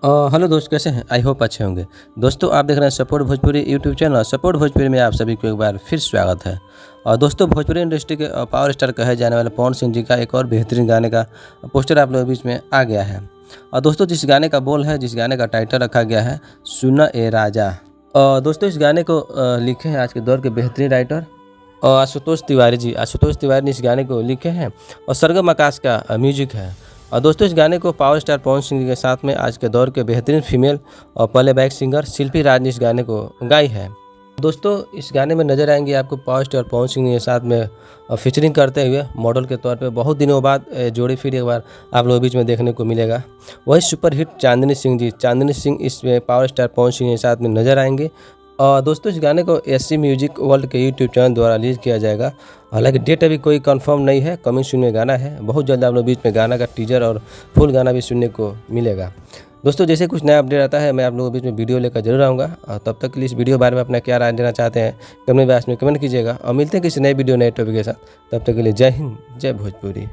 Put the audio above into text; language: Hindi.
हेलो दोस्त, कैसे हैं? आई होप अच्छे होंगे। दोस्तों, आप देख रहे हैं support Bhojpuri YouTube channel. Support Bhojpuri में आप सभी को एक बार फिर स्वागत है। और दोस्तों, भोजपुरी इंडस्ट्री के पावर स्टार कहे जाने वाले पवन सिंह जी का एक और बेहतरीन गाने का पोस्टर आप लोगों के बीच में आ गया है। और दोस्तों, जिस गाने का बोल है, जिस गाने का टाइटल रखा गया है, सुना ए राजा। और दोस्तों, इस गाने को लिखे हैं आज के दौर के बेहतरीन राइटर और आशुतोष तिवारी जी। आशुतोष तिवारी ने इस गाने को लिखे हैं और सरगम आकाश का म्यूजिक है। और दोस्तों, इस गाने को पावर स्टार पवन सिंह जी के साथ में आज के दौर के बेहतरीन फीमेल और प्लेबैक सिंगर शिल्पी राज ने इस गाने को गाई है। दोस्तों, इस गाने में नजर आएंगे आपको पावर स्टार पवन सिंह के साथ में फीचरिंग करते हुए मॉडल के तौर पे बहुत दिनों बाद जोड़ी फिर एक बार आप लोगों के बीच में देखने को मिलेगा। वही सुपर हिट चांदनी सिंह जी, चांदनी सिंह इसमें पावर स्टार पवन सिंह के साथ में नजर आएंगे। और दोस्तों, इस गाने को एससी म्यूजिक वर्ल्ड के यूट्यूब चैनल द्वारा रिलीज किया जाएगा। हालांकि डेट अभी कोई कंफर्म नहीं है, कमिंग सून में गाना है। बहुत जल्द आप लोग बीच में गाना का टीजर और फुल गाना भी सुनने को मिलेगा। दोस्तों, जैसे कुछ नया अपडेट आता है मैं आप लोगों के बीच में वीडियो लेकर जरूर आऊँगा। और तब तक के लिए इस वीडियो के बारे में अपना क्या राय देना चाहते हैं कमेंट बॉक्स में कमेंट कीजिएगा। और मिलते हैं किसी नए वीडियो नए टॉपिक के साथ। तब तक के लिए जय हिंद, जय भोजपुरी।